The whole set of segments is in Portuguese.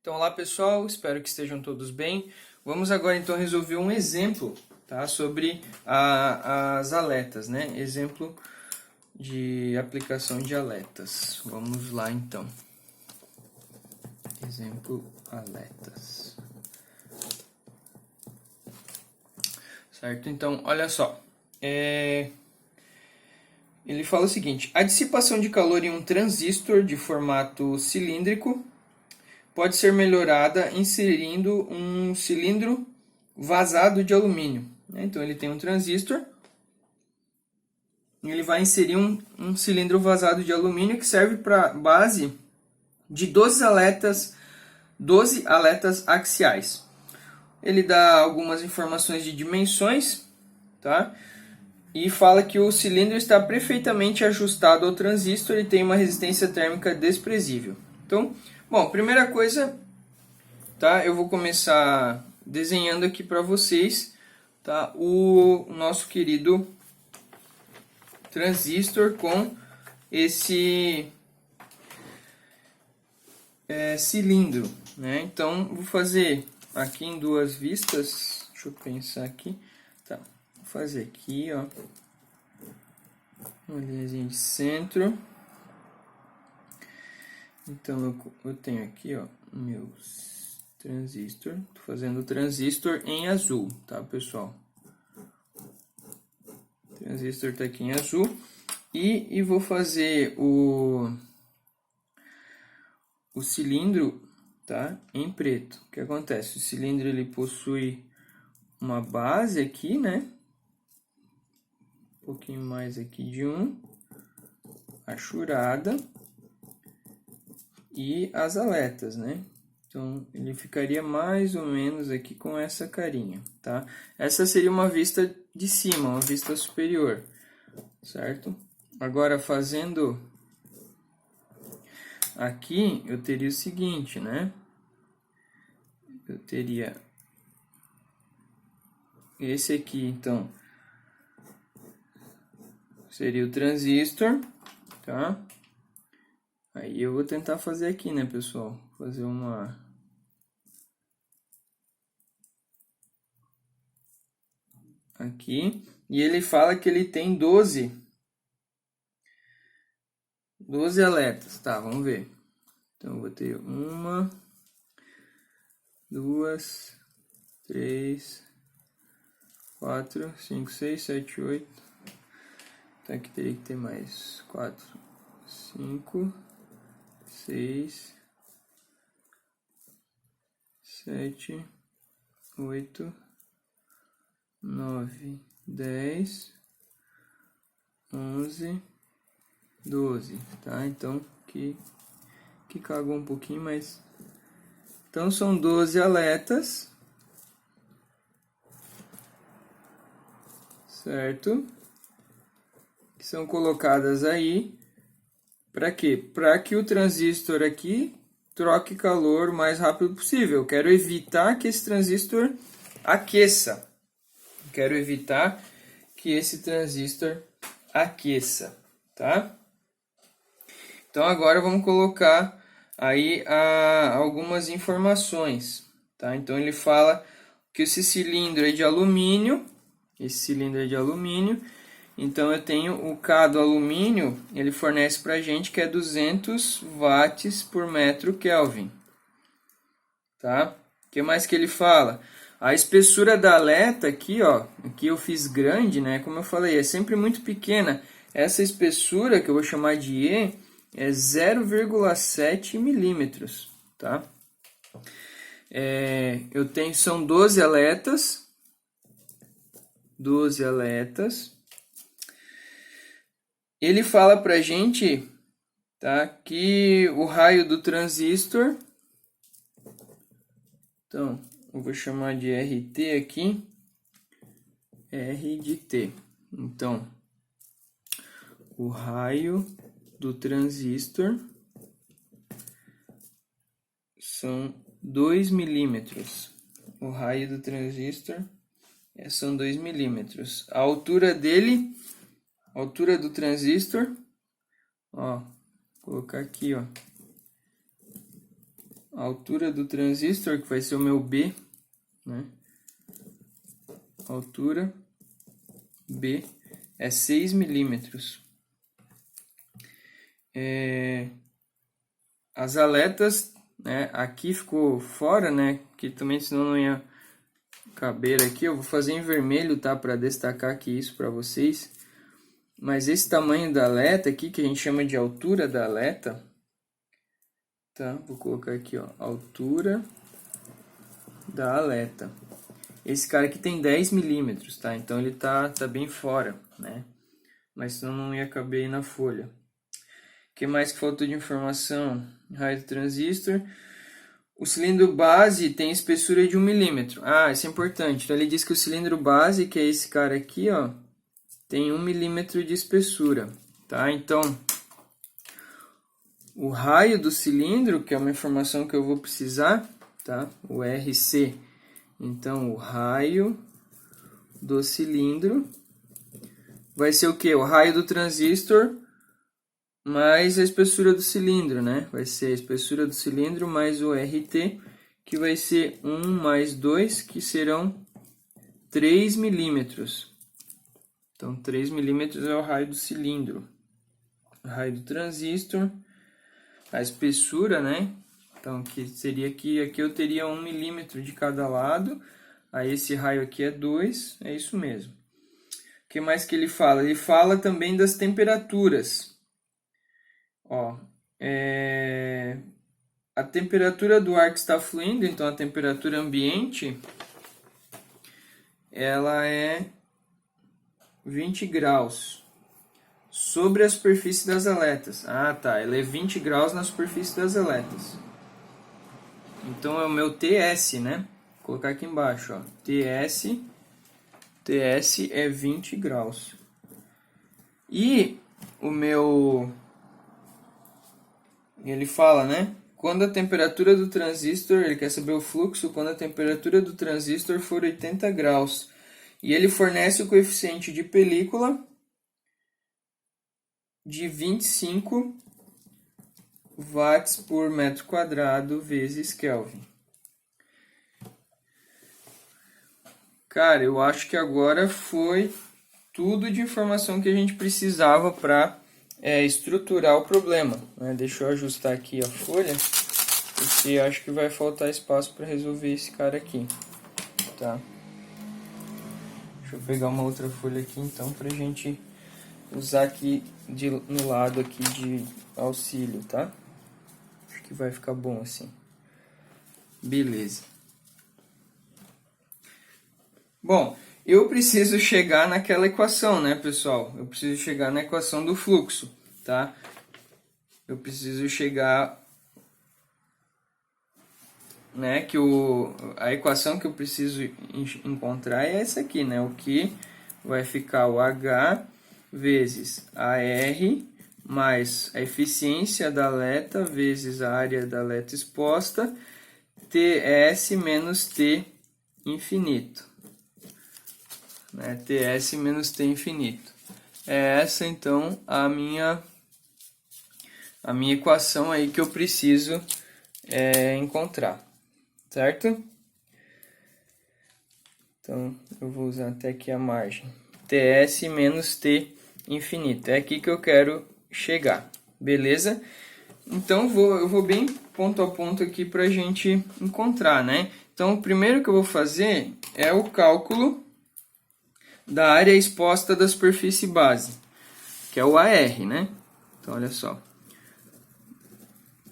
Então, olá pessoal, espero que estejam todos bem. Vamos agora então resolver um exemplo, tá, sobre as aletas, né? Exemplo de aplicação de aletas. Vamos lá então. Exemplo aletas. Certo? Então, olha só. Ele fala o seguinte: a dissipação de calor em um transistor de formato cilíndrico pode ser melhorada inserindo um cilindro vazado de alumínio. Então ele tem um transistor, e ele vai inserir um cilindro vazado de alumínio que serve para base de 12 aletas axiais. Ele dá algumas informações de dimensões, tá? E fala que o cilindro está perfeitamente ajustado ao transistor e tem uma resistência térmica desprezível. Então, bom, primeira coisa, tá? Eu vou começar desenhando aqui para vocês, tá? O nosso querido transistor com esse cilindro, né? Então, vou fazer aqui em duas vistas. Deixa eu pensar aqui. Tá, vou fazer aqui, ó, uma linhazinha de centro. Então, eu tenho aqui, ó, meus transistor. Tô fazendo o transistor em azul, tá, pessoal? O transistor tá aqui em azul. E vou fazer o cilindro, tá, em preto. O que acontece? O cilindro ele possui uma base aqui, né? Um pouquinho mais aqui de achurada e as aletas, né? Então ele ficaria mais ou menos aqui com essa carinha, tá? Essa seria uma vista de cima, uma vista superior, certo? Agora fazendo aqui, eu teria o seguinte, né? Eu teria esse aqui, então, seria o transistor, tá? Aí eu vou tentar fazer aqui, né, pessoal? Fazer uma... aqui. E ele fala que ele tem 12 aletas. Tá, vamos ver. Então, eu vou ter 1, 2, 3, 4, 5, 6, 7, 8. Então, aqui teria que ter mais 4, 5, 6, 7, 8, 9, 10, 11, 12, tá? Então, que cagou um pouquinho, mas... Então, são 12 aletas, certo? Que são colocadas aí, para quê? Para que o transistor aqui troque calor o mais rápido possível. Eu quero evitar que esse transistor aqueça. Quero evitar que esse transistor aqueça, tá? Então agora vamos colocar aí algumas informações, tá? Então ele fala que esse cilindro é de alumínio, então eu tenho o K do alumínio, ele fornece pra gente que é 200 watts por metro Kelvin, tá? O que mais que ele fala? A espessura da aleta aqui, ó, aqui eu fiz grande, né? Como eu falei, é sempre muito pequena. Essa espessura, que eu vou chamar de E, é 0,7 milímetros, tá? Eu tenho, são 12 aletas. 12 aletas. Ele fala pra gente, tá, que o raio do transistor... Então, eu vou chamar de RT aqui, R de T. Então, o raio do transistor são 2 milímetros. O raio do transistor são 2 milímetros. A altura dele, a altura do transistor, ó, vou colocar aqui, ó. a altura do transistor, que vai ser o meu B, né? Altura B é 6 milímetros. As aletas, né, aqui ficou fora, né, que também senão não ia caber aqui. Eu vou fazer em vermelho, tá, para destacar aqui isso para vocês. Mas esse tamanho da aleta aqui, que a gente chama de altura da aleta, tá, vou colocar aqui, ó, altura da aleta. Esse cara aqui tem 10 milímetros, tá, então ele tá bem fora, né, mas senão não ia caber aí na folha. O que mais que faltou de informação? Raio do transistor. O cilindro base tem espessura de 1 milímetro. Ah, isso é importante. Então ele diz que o cilindro base, que é esse cara aqui, ó, tem 1 milímetro de espessura, tá? Então, o raio do cilindro, que é uma informação que eu vou precisar, tá? O RC. Então, o raio do cilindro vai ser o quê? O raio do transistor mais a espessura do cilindro, né? Vai ser a espessura do cilindro mais o RT, que vai ser 1 mais 2, que serão 3 milímetros. Então, 3 milímetros é o raio do cilindro. O raio do transistor, a espessura, né? Então, que seria que aqui eu teria 1 milímetro de cada lado. Aí esse raio aqui é 2, é isso mesmo. O que mais que ele fala? Ele fala também das temperaturas. Ó, a temperatura do ar que está fluindo, então a temperatura ambiente, ela é 20 graus sobre a superfície das aletas. Ah, tá, ela é 20 graus na superfície das aletas. Então é o meu TS, né? Vou colocar aqui embaixo, ó. TS é 20 graus. E o meu... Ele fala, né? Quando a temperatura do transistor, ele quer saber o fluxo, quando a temperatura do transistor for 80 graus. E ele fornece o coeficiente de película de 25 watts por metro quadrado vezes Kelvin. Cara, eu acho que agora foi tudo de informação que a gente precisava para estruturar o problema, né? Deixa eu ajustar aqui a folha, porque acho que vai faltar espaço para resolver esse cara aqui, tá? Deixa eu pegar uma outra folha aqui então para a gente usar aqui no lado aqui de auxílio, tá? Acho que vai ficar bom assim. Beleza. Bom, eu preciso chegar naquela equação, né, pessoal? Eu preciso chegar na equação do fluxo, tá? Eu preciso chegar, né, que a equação que eu preciso encontrar é essa aqui, né? O que vai ficar o H vezes a R mais a eficiência da aleta vezes a área da aleta exposta, TS menos T infinito. Né, TS menos T infinito. É essa então a minha equação aí que eu preciso encontrar, certo? Então eu vou usar até aqui a margem. TS menos T infinito. É aqui que eu quero chegar, beleza? Então eu vou bem ponto a ponto aqui para a gente encontrar, né? Então o primeiro que eu vou fazer é o cálculo da área exposta da superfície base, que é o AR, né? Então, olha só.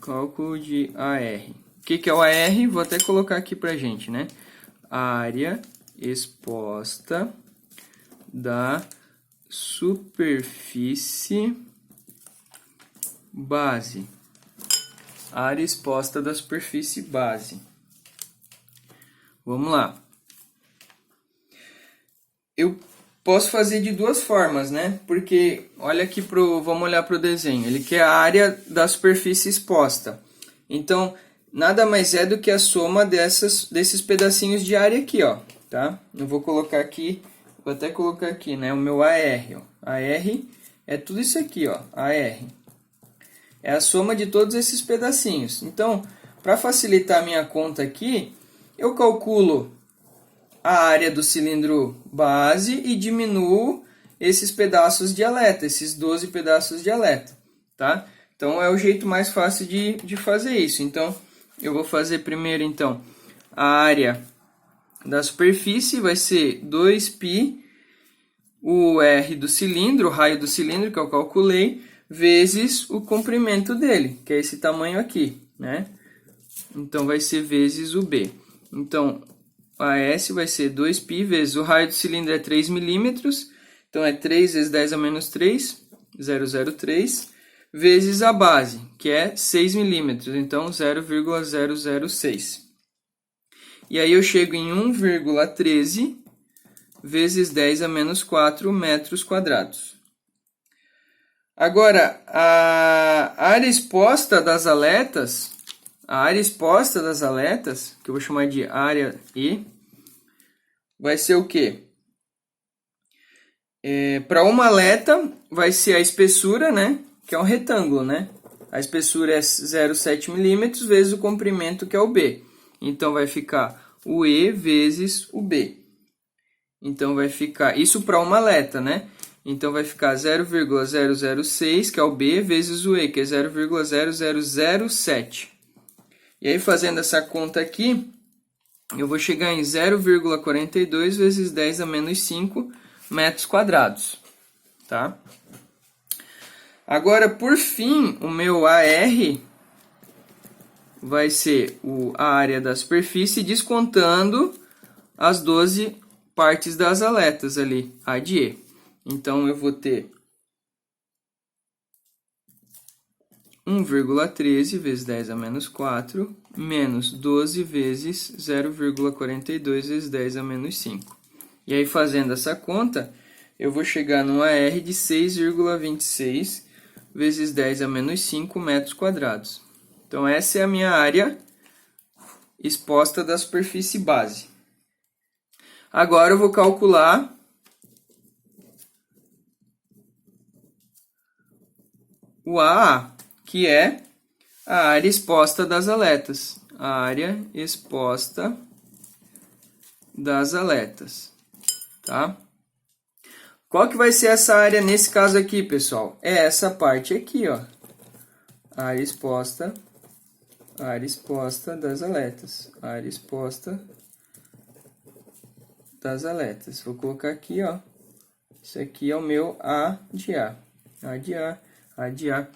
Cálculo de AR. O que é o AR? Vou até colocar aqui pra gente, né? Área exposta da superfície base. Área exposta da superfície base. Vamos lá. Eu posso fazer de duas formas, né? Porque olha aqui vamos olhar para o desenho. Ele quer a área da superfície exposta. Então, nada mais é do que a soma desses pedacinhos de área aqui, ó, tá? Eu vou colocar aqui, vou até colocar aqui, né, o meu AR, ó. AR é tudo isso aqui, ó, AR. É a soma de todos esses pedacinhos. Então, para facilitar a minha conta aqui, eu calculo a área do cilindro base e diminuo esses pedaços de aleta, esses 12 pedaços de aleta, tá? Então, é o jeito mais fácil de fazer isso. Então, eu vou fazer primeiro, então, a área da superfície vai ser 2π, o R do cilindro, o raio do cilindro que eu calculei, vezes o comprimento dele, que é esse tamanho aqui, né? Então, vai ser vezes o B. Então, a S vai ser 2π vezes o raio do cilindro é 3 milímetros, então é 3 vezes 10 a menos 3, 003, vezes a base, que é 6 milímetros, então 0,006. E aí eu chego em 1,13 vezes 10 a menos 4 metros quadrados. Agora, a área exposta das aletas, que eu vou chamar de área E, vai ser o quê? Para uma aleta, vai ser a espessura, né? Que é um retângulo, né? A espessura é 0,7 milímetros vezes o comprimento, que é o B. Então, vai ficar o E vezes o B. Então, vai ficar... Isso para uma aleta, né? Então, vai ficar 0,006, que é o B, vezes o E, que é 0,0007. E aí, fazendo essa conta aqui, eu vou chegar em 0,42 vezes 10 a menos 5 metros quadrados, tá? Agora, por fim, o meu AR vai ser a área da superfície descontando as 12 partes das aletas ali, A de E. Então, eu vou ter 1,13 vezes 10 a menos 4, menos 12 vezes 0,42 vezes 10 a menos 5. E aí, fazendo essa conta, eu vou chegar no AR de 6,26 vezes 10 a menos 5 metros quadrados. Então, essa é a minha área exposta da superfície base. Agora, eu vou calcular o AA, que é a área exposta das aletas. A área exposta das aletas, tá? Qual que vai ser essa área nesse caso aqui, pessoal? É essa parte aqui, ó. Área exposta das aletas. Área exposta das aletas. Vou colocar aqui, ó. Isso aqui é o meu A de A. A de A, A de A.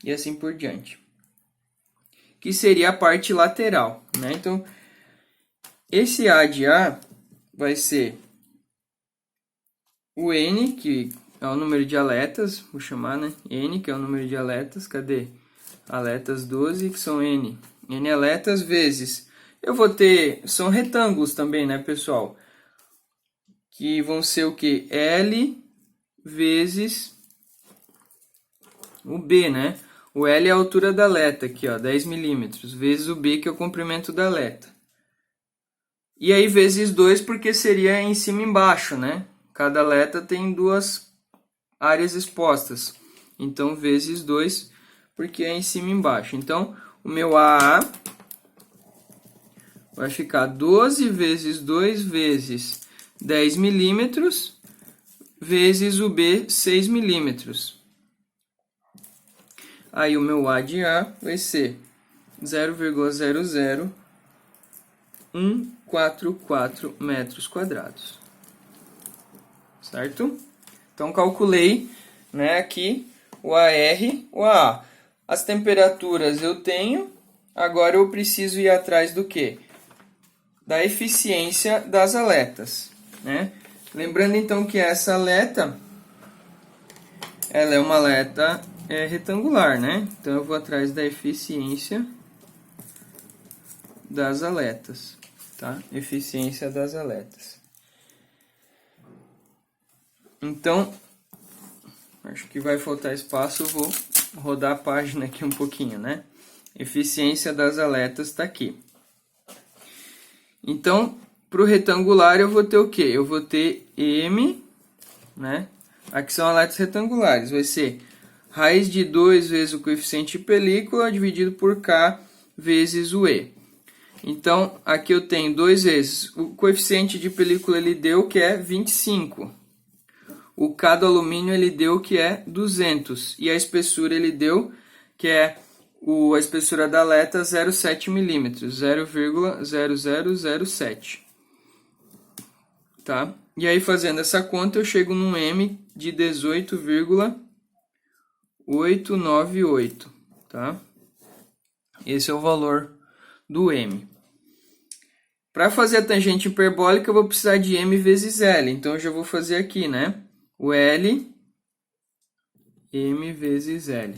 E assim por diante. Que seria a parte lateral, né? Então, esse A de A vai ser o N, que é o número de aletas, vou chamar, né? N, que é o número de aletas, cadê? Aletas 12, que são N. N aletas vezes... Eu vou ter... São retângulos também, né, pessoal? Que vão ser o quê? L vezes o B, né? O L é a altura da aleta, aqui, ó, 10 milímetros, vezes o B, que é o comprimento da aleta. E aí, vezes 2, porque seria em cima e embaixo, né? Cada aleta tem duas áreas expostas. Então, vezes 2, porque é em cima e embaixo. Então, o meu AA vai ficar 12 vezes 2 vezes 10 milímetros, vezes o B, 6 milímetros. Aí, o meu A de A vai ser 0,00144 metros quadrados. Certo? Então, calculei, né, aqui o AR, o AA. As temperaturas eu tenho, agora eu preciso ir atrás do quê? Da eficiência das aletas, né? Lembrando, então, que essa aleta, ela é uma aleta retangular, né? Então, eu vou atrás da eficiência das aletas, tá? Eficiência das aletas. Então, acho que vai faltar espaço, eu vou rodar a página aqui um pouquinho, né? Eficiência das aletas está aqui. Então, para o retangular eu vou ter o quê? Eu vou ter M, né? Aqui são aletas retangulares, vai ser raiz de 2 vezes o coeficiente de película dividido por K vezes o E. Então, aqui eu tenho 2 vezes. O coeficiente de película ele deu que é 25. O K do alumínio ele deu que é 200. E a espessura ele deu que é a espessura da aleta 0,7 milímetros. 0,0007. Tá? E aí, fazendo essa conta, eu chego num M de 18,898. Tá? Esse é o valor do M. Para fazer a tangente hiperbólica, eu vou precisar de M vezes L. Então, eu já vou fazer aqui, né? O L, M vezes L.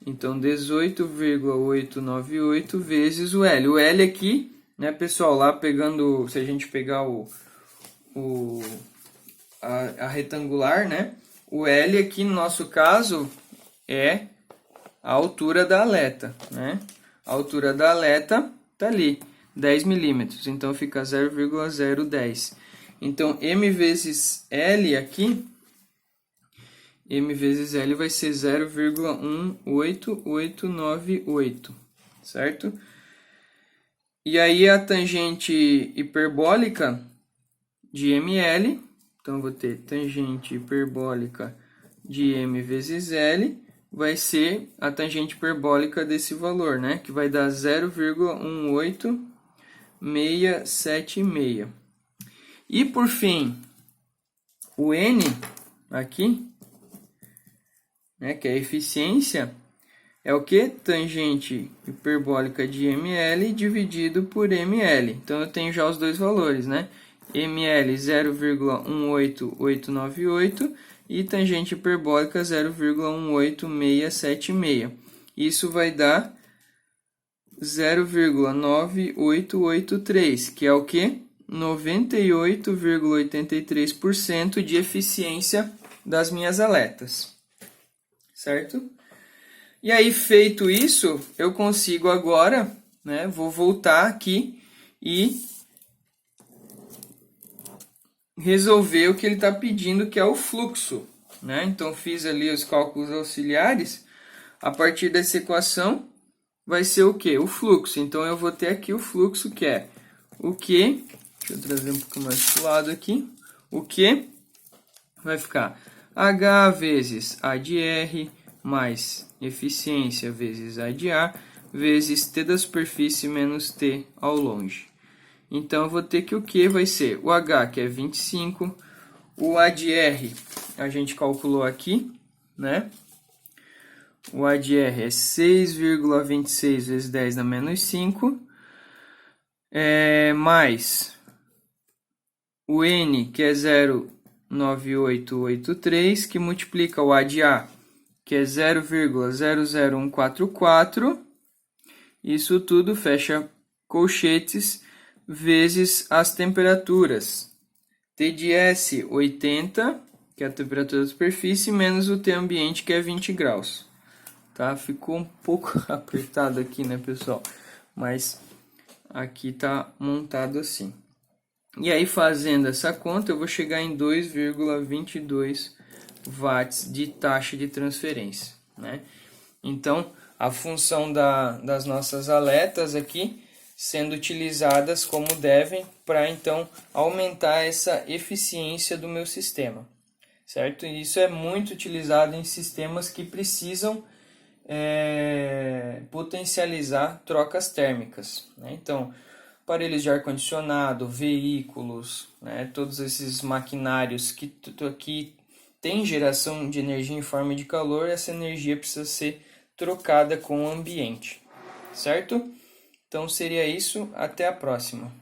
Então, 18,898 vezes o L. O L aqui, né, pessoal, lá pegando, se a gente pegar a retangular, né? O L aqui, no nosso caso, é a altura da aleta, né? A altura da aleta tá ali, 10 milímetros, então fica 0,010. Então, M vezes L aqui, M vezes L vai ser 0,18898, certo? E aí, a tangente hiperbólica de ML, então, eu vou ter tangente hiperbólica de M vezes L, vai ser a tangente hiperbólica desse valor, né? Que vai dar 0,18676. E por fim, o N aqui, né, que é a eficiência, é o que? Tangente hiperbólica de ML dividido por ML. Então eu tenho já os dois valores, né? ML 0,18898 e tangente hiperbólica 0,18676. Isso vai dar 0,9883, que é o que? 98,83% de eficiência das minhas aletas, certo? E aí, feito isso, eu consigo agora, né, vou voltar aqui e resolver o que ele está pedindo, que é o fluxo, né? Então, fiz ali os cálculos auxiliares. A partir dessa equação, vai ser o quê? O fluxo. Então, eu vou ter aqui o fluxo, que é o Q. Deixa eu trazer um pouco mais para o lado aqui. O Q vai ficar H vezes A de R mais eficiência vezes A de A vezes T da superfície menos T ao longe. Então, eu vou ter que o Q vai ser o H, que é 25, o A de R, a gente calculou aqui, né? O A de R é 6,26 vezes 10 na menos 5, mais o N, que é 0,9883, que multiplica o A de A, que é 0,00144, isso tudo fecha colchetes, vezes as temperaturas. T de S, 80, que é a temperatura da superfície, menos o T ambiente, que é 20 graus. Tá? Ficou um pouco apertado aqui, né, pessoal? Mas aqui tá montado assim. E aí, fazendo essa conta, eu vou chegar em 2,22 watts de taxa de transferência, né? Então, a função das nossas aletas aqui sendo utilizadas como devem para, então, aumentar essa eficiência do meu sistema, certo? E isso é muito utilizado em sistemas que precisam potencializar trocas térmicas, né? Então, aparelhos de ar-condicionado, veículos, né? Todos esses maquinários que têm geração de energia em forma de calor, essa energia precisa ser trocada com o ambiente, certo? Então seria isso, até a próxima.